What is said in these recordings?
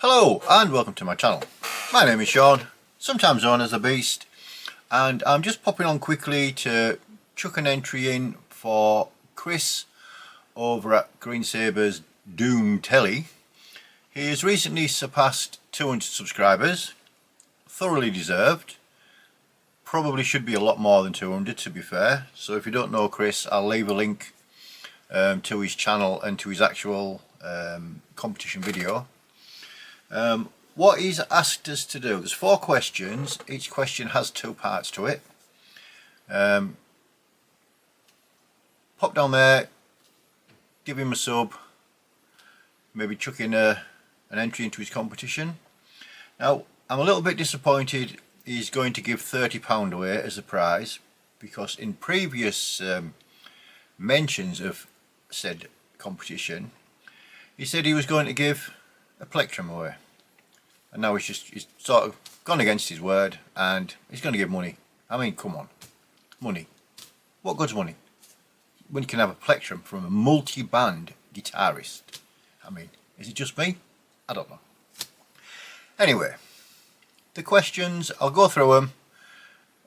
Hello and welcome to my channel. My name is Sean, sometimes known as the Beast, and I'm just popping on quickly to chuck an entry in for Kris over at Green Saber's Doom Telly. He has recently surpassed 200 subscribers, thoroughly deserved. Probably should be a lot more than 200 to be fair, so if you don't know Kris, I'll leave a link to his channel and to his actual competition video. What he's asked us to do, there's 4 questions, each question has 2 parts to it. Pop down there, give him a sub, maybe chuck in an entry into his competition. Now I'm a little bit disappointed he's going to give £30 away as a prize, because in previous mentions of said competition he said he was going to give a plectrum away, and now he's sort of gone against his word and he's going to give money. I mean, come on, money, what good's money when you can have a plectrum from a multi-band guitarist? I mean, is it just me? I don't know. Anyway, the questions, I'll go through them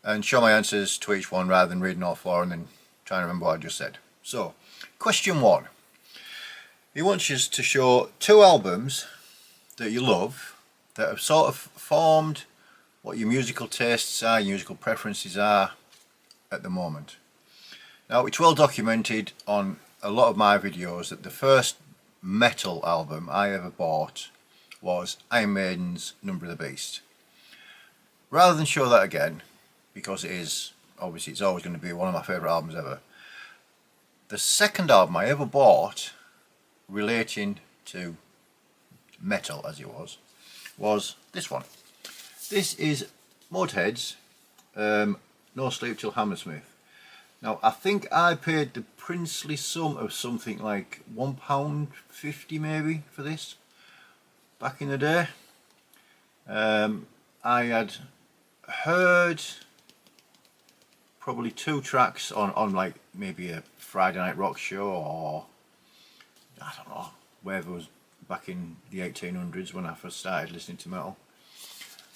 and show my answers to each one rather than reading all 4 and then trying to remember what I just said. So, question 1. He wants us to show 2 albums that you love, that have sort of formed what your musical tastes are, your musical preferences are at the moment. Now, it's well documented on a lot of my videos that the first metal album I ever bought was Iron Maiden's Number of the Beast. Rather than show that again, because it is, obviously it's always going to be one of my favourite albums ever, the second album I ever bought relating to metal, as it was this one. This is Motorhead's No Sleep Till Hammersmith. Now I think I paid the princely sum of something like £1.50 maybe for this back in the day. I had heard probably 2 tracks on like maybe a Friday Night Rock show, or I don't know, wherever it was back in the 1800s when I first started listening to metal.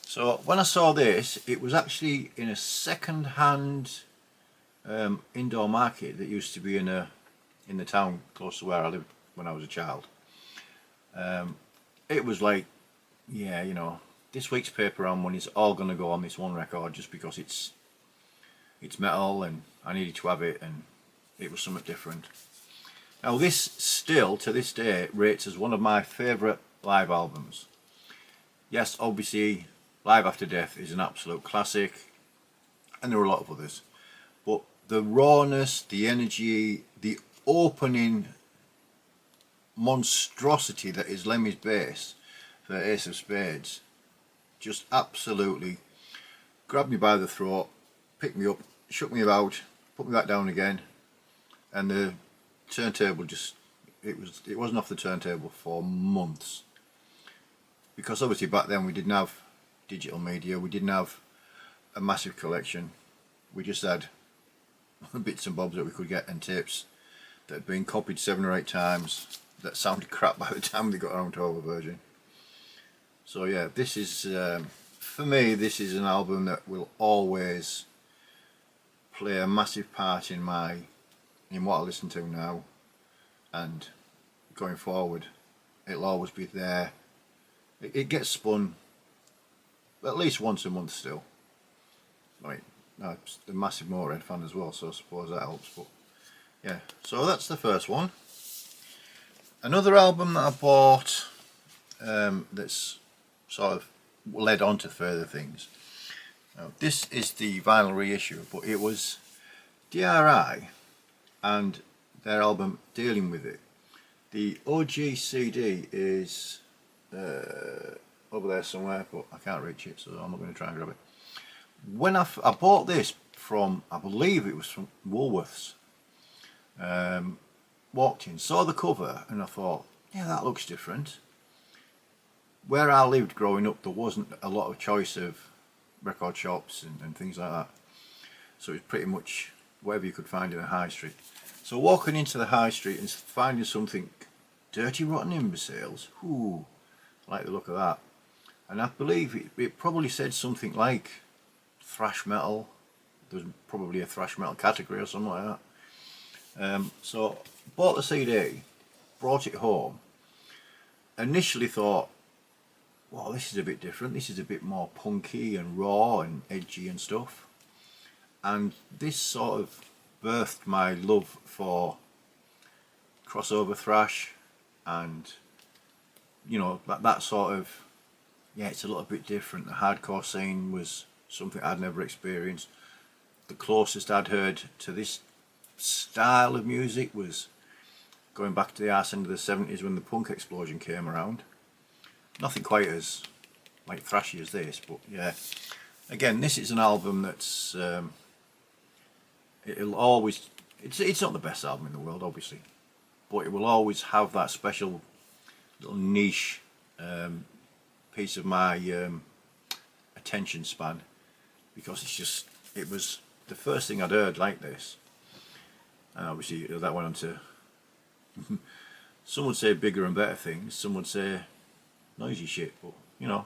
So when I saw this, it was actually in a second-hand indoor market that used to be in the town close to where I lived when I was a child. It was like, yeah, you know, this week's paper round money's all going to go on this one record just because it's metal and I needed to have it, and it was something different. Now this still, to this day, rates as one of my favourite live albums. Yes, obviously, Live After Death is an absolute classic, and there are a lot of others. But the rawness, the energy, the opening monstrosity that is Lemmy's bass for Ace of Spades, just absolutely grabbed me by the throat, picked me up, shook me about, put me back down again, and the turntable just, it wasn't off the turntable for months, because obviously back then we didn't have digital media, we didn't have a massive collection, we just had bits and bobs that we could get and tapes that had been copied 7 or 8 times that sounded crap by the time they got around to our version. So yeah, this is for me, this is an album that will always play a massive part in what I listen to now, and going forward it'll always be there. It gets spun at least once a month still. I mean, I'm a massive Motorhead fan as well, so I suppose that helps, but yeah, so that's the first one. Another album that I bought that's sort of led on to further things. Now, this is the vinyl reissue, but it was DRI and their album Dealing With It. The OG CD is over there somewhere, but I can't reach it, so I'm not going to try and grab it. When I bought this from, I believe it was from Woolworths, walked in, saw the cover, and I thought, yeah, that looks different. Where I lived growing up, there wasn't a lot of choice of record shops and things like that, so it was pretty much whatever you could find in a high street. So walking into the high street and finding something Dirty Rotten Imbeciles, ooh, I like the look of that. And I believe it probably said something like thrash metal. There's probably a thrash metal category or something like that. So bought the CD, brought it home. Initially thought, well, this is a bit different. This is a bit more punky and raw and edgy and stuff. And this sort of birthed my love for crossover thrash, and you know, that sort of, yeah, it's a little bit different. The hardcore scene was something I'd never experienced. The closest I'd heard to this style of music was going back to the arse end of the 70s when the punk explosion came around. Nothing quite as like thrashy as this, but yeah. Again, this is an album that's it'll always, it's not the best album in the world, obviously, but it will always have that special little niche piece of my attention span, because it was the first thing I'd heard like this. And obviously that went on to some would say bigger and better things, some would say noisy shit, but you know.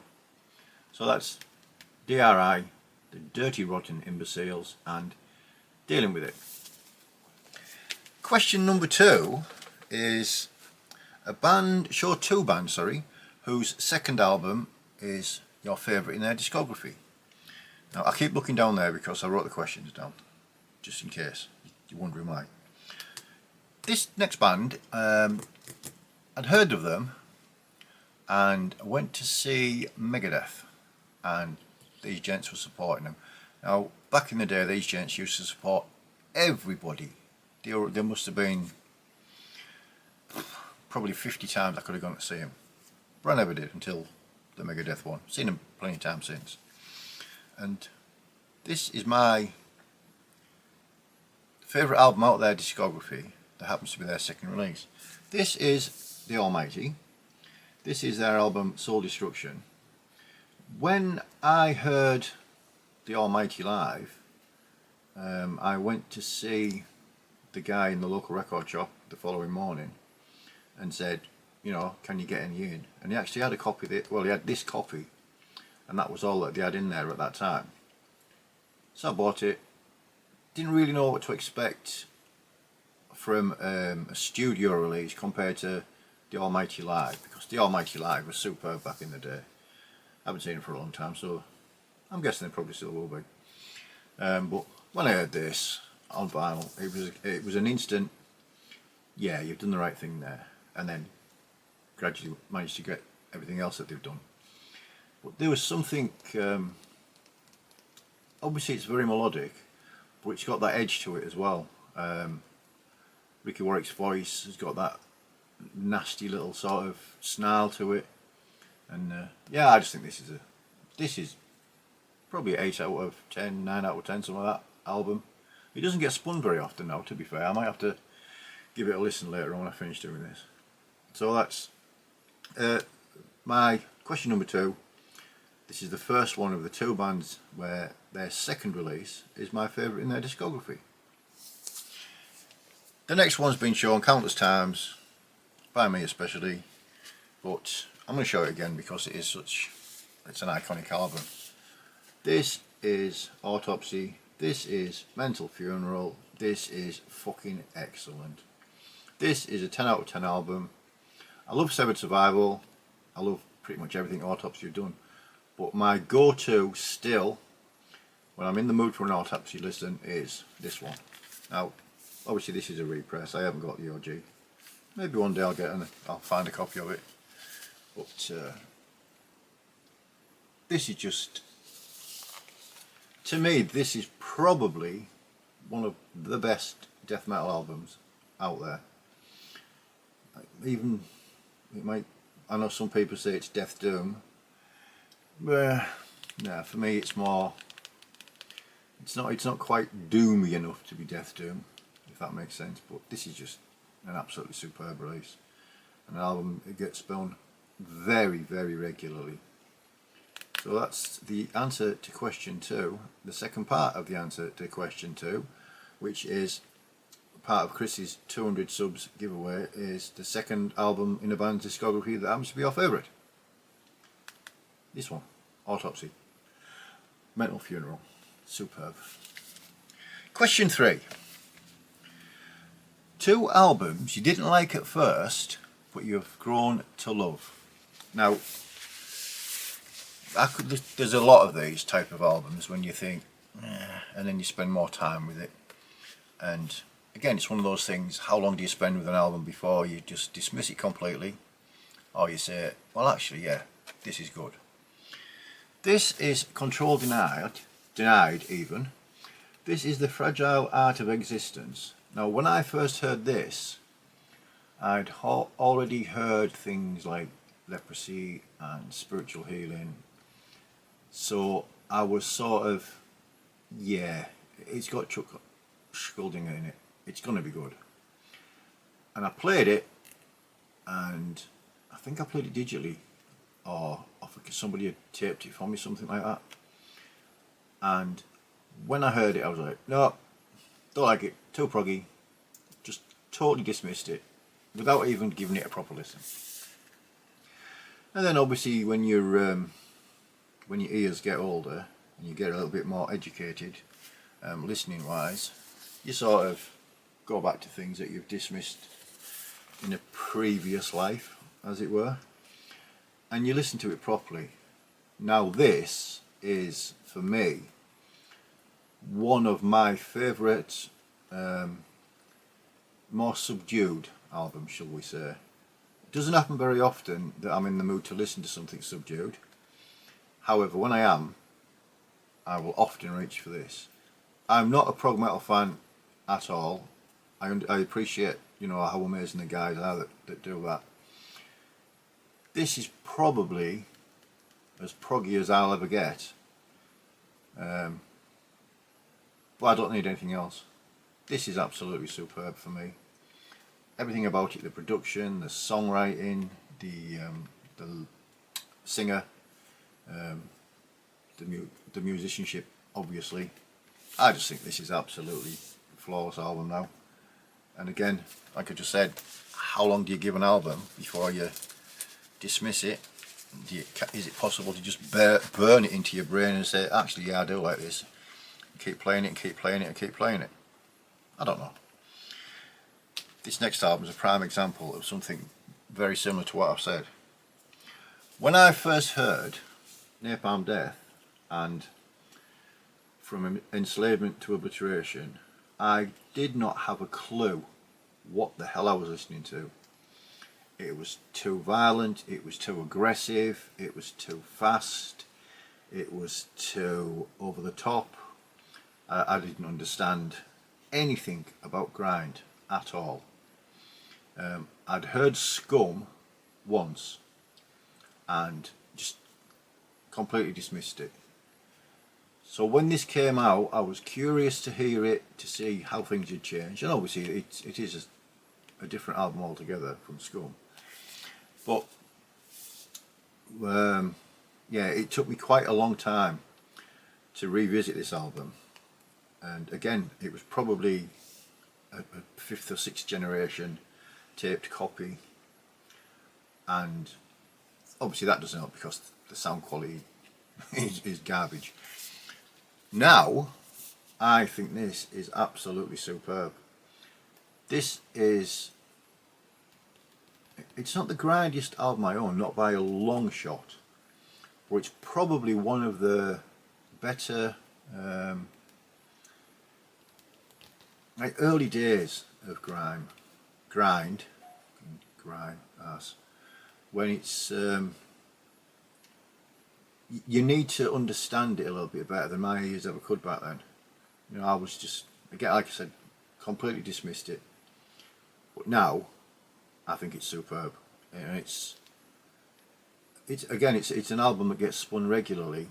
So that's DRI, the Dirty Rotten Imbeciles, and Dealing With It. Question number 2 is show two bands, whose second album is your favourite in their discography. Now I keep looking down there because I wrote the questions down, just in case you're wondering why. This next band, I'd heard of them and I went to see Megadeth, and these gents were supporting them. Now back in the day, these gents used to support everybody. There must have been probably 50 times I could have gone to see them, but I never did until the Megadeth one. Seen them plenty of times since. And this is my favourite album out of their discography that happens to be their second release. This is The Almighty. This is their album Soul Destruction. When I heard The Almighty live, I went to see the guy in the local record shop the following morning and said, you know, can you get any in? And he actually had a copy of it. Well, he had this copy, and that was all that they had in there at that time. So I bought it. Didn't really know what to expect from a studio release compared to The Almighty Live, because The Almighty Live was superb back in the day. I haven't seen it for a long time, so I'm guessing they probably still will be. But when I heard this on vinyl, it was an instant, yeah, you've done the right thing there, and then gradually managed to get everything else that they've done. But there was something, obviously it's very melodic, but it's got that edge to it as well. Ricky Warwick's voice has got that nasty little sort of snarl to it, and yeah, I just think this is probably 8 out of 10, 9 out of 10, something like that album. It doesn't get spun very often now, to be fair. I might have to give it a listen later on when I finish doing this. So that's my question number 2. This is the first one of the 2 bands where their second release is my favourite in their discography. The next one's been shown countless times, by me especially, but I'm going to show it again because it's an iconic album. This is Autopsy, this is Mental Funeral, this is fucking excellent. This is a 10 out of 10 album. I love Severed Survival, I love pretty much everything Autopsy have done, but my go-to still, when I'm in the mood for an Autopsy listen, is this one. Now, obviously this is a repress, I haven't got the OG. Maybe one day I'll find a copy of it. But this is just, to me, this is probably one of the best death metal albums out there. Even, I know some people say it's Death Doom, but no, for me it's more, it's not quite doomy enough to be Death Doom, if that makes sense, but this is just an absolutely superb release. An album that gets spun very, very regularly. So that's the answer to question 2. The second part of the answer to question 2, which is part of Kris's 200 subs giveaway, is the second album in a band's discography that happens to be your favourite. This one, Autopsy, Mental Funeral, superb. Question 3. 2 albums you didn't like at first, but you have grown to love. Now, there's a lot of these type of albums when you think, and then you spend more time with it. And again, it's one of those things, how long do you spend with an album before you just dismiss it completely? Or you say, well actually, yeah, this is good. This is Control Denied even. This is The Fragile Art of Existence. Now when I first heard this, I'd already heard things like leprosy and spiritual healing. So I was sort of, yeah, it's got Chuck Schuldiner in it. It's going to be good. And I played it, and I think I played it digitally, or somebody had taped it for me, something like that. And when I heard it, I was like, no, don't like it, too proggy. Just totally dismissed it without even giving it a proper listen. And then obviously when your ears get older and you get a little bit more educated, listening wise, you sort of go back to things that you've dismissed in a previous life, as it were, and you listen to it properly. Now this is, for me, one of my favourite, more subdued albums, shall we say. It doesn't happen very often that I'm in the mood to listen to something subdued. However, when I am, I will often reach for this. I'm not a prog metal fan at all. I appreciate, you know, how amazing the guys are that do that. This is probably as proggy as I'll ever get. But I don't need anything else. This is absolutely superb for me. Everything about it, the production, the songwriting, the singer, the musicianship, obviously. I just think this is absolutely flawless album now. And again, like I just said, how long do you give an album before you dismiss it? Is it possible to just burn it into your brain and say, actually, yeah, I do like this. Keep playing it and keep playing it and keep playing it. I don't know. This next album is a prime example of something very similar to what I've said. When I first heard Napalm Death and From Enslavement to Obliteration, I did not have a clue what the hell I was listening to. It was too violent, it was too aggressive, it was too fast, it was too over the top. I didn't understand anything about grind at all. I'd heard Scum once and just completely dismissed it. So when this came out, I was curious to hear it, to see how things had changed, and obviously it is a different album altogether from Scum. But yeah, it took me quite a long time to revisit this album, and again, it was probably a 5th or 6th generation taped copy, and obviously that doesn't help because the sound quality is garbage. Now, I think this is absolutely superb. This is, it's not the grindiest album I own, not by a long shot, but it's probably one of the better, like early days of grind, when it's, you need to understand it a little bit better than my ears ever could back then. You know, I was just, again, like I said, completely dismissed it. But now, I think it's superb. And it's an album that gets spun regularly.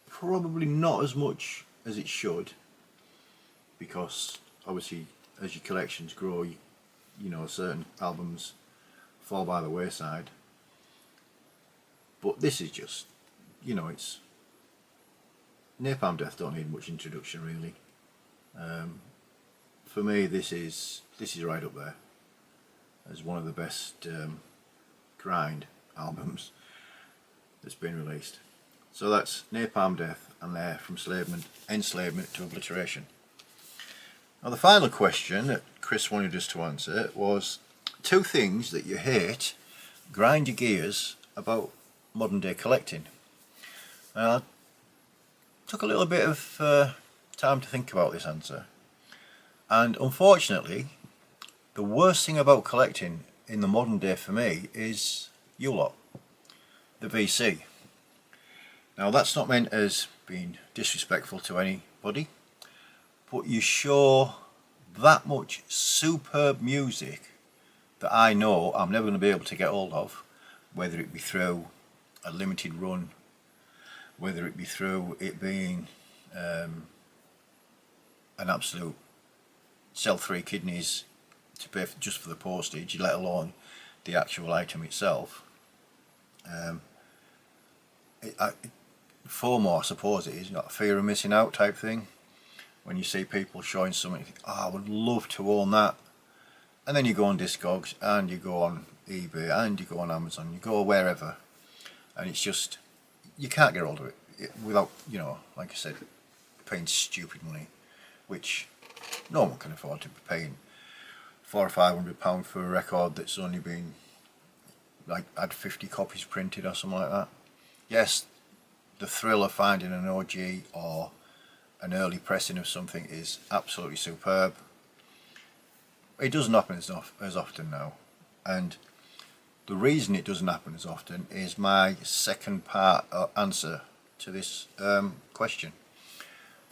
Probably not as much as it should, because obviously as your collections grow, you know, certain albums fall by the wayside. But this is just, you know, it's Napalm Death don't need much introduction really. For me, this is right up there as one of the best grind albums. that's been released. So that's Napalm Death and there from enslavement to obliteration. Now the final question that Kris wanted us to answer was 2 things that you hate, grind your gears about modern day collecting. I took a little bit of time to think about this answer, and unfortunately the worst thing about collecting in the modern day for me is you lot, the VC. Now that's not meant as being disrespectful to anybody, but you show that much superb music that I know I'm never going to be able to get hold of, whether it be through a limited run, whether it be through it being an absolute sell 3 kidneys to pay just for the postage, let alone the actual item itself. FOMO, I suppose it is, not fear of missing out type thing. When you see people showing something, you think, oh, I would love to own that. And then you go on Discogs, and you go on eBay, and you go on Amazon, you go wherever, and it's just, you can't get hold of it without, you know, like I said, paying stupid money, which no one can afford to be paying £400 or £500 for a record that's only been, like, had 50 copies printed or something like that. Yes, the thrill of finding an OG or an early pressing of something is absolutely superb. It doesn't happen as often now, and the reason it doesn't happen as often is my second part answer to this question.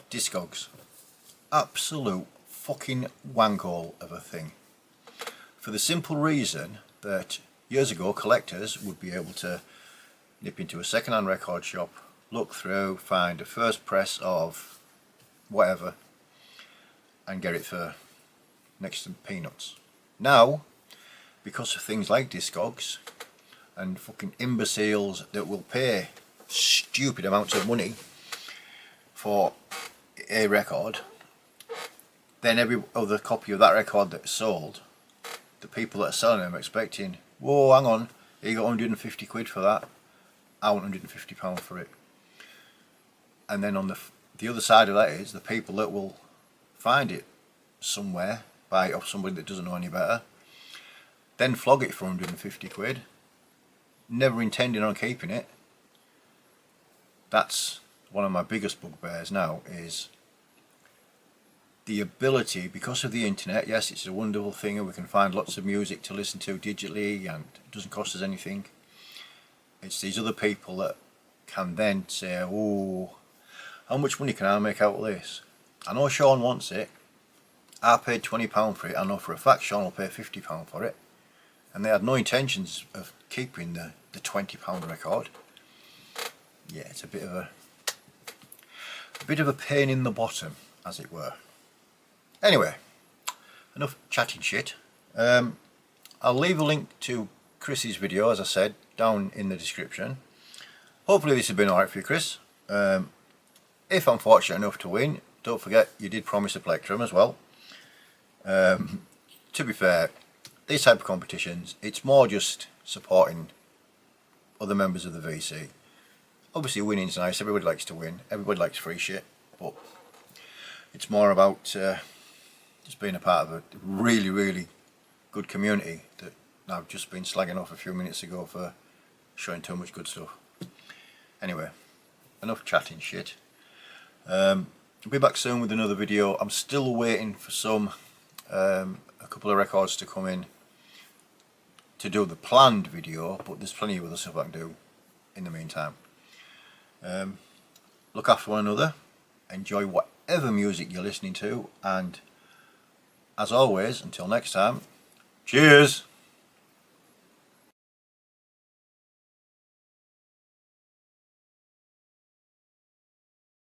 Discogs, absolute fucking wankhole of a thing, for the simple reason that years ago collectors would be able to nip into a second-hand record shop, look through, find a first press of whatever and get it for next to peanuts. Now, because of things like Discogs and fucking imbeciles that will pay stupid amounts of money for a record, then every other copy of that record that's sold, the people that are selling them are expecting, whoa, hang on, you got 150 quid for that, I want £150 for it. And then on the other side of that is the people that will find it somewhere, buy it off somebody that doesn't know any better, then flog it for 150 quid, never intending on keeping it. That's one of my biggest bugbears now, is the ability, because of the internet, yes, it's a wonderful thing and we can find lots of music to listen to digitally and it doesn't cost us anything. It's these other people that can then say, oh, how much money can I make out of this? I know Sean wants it, I paid £20 for it, I know for a fact Sean will pay £50 for it, and they had no intentions of keeping the £20 record. Yeah, it's a bit of a pain in the bottom, as it were. Anyway, enough chatting shit. I'll leave a link to Kris's video, as I said, down in the description. Hopefully this has been alright for you, Kris. If I'm fortunate enough to win, don't forget you did promise a plectrum as well. To be fair, these type of competitions, it's more just supporting other members of the VC. Obviously winning's nice, everybody likes to win, everybody likes free shit, but it's more about just being a part of a really, really good community that I've just been slagging off a few minutes ago for showing too much good stuff. Anyway, enough chatting shit. I'll be back soon with another video. I'm still waiting for a couple of records to come in to do the planned video, but there's plenty of other stuff I can do in the meantime. Look after one another, enjoy whatever music you're listening to, and as always, until next time, cheers!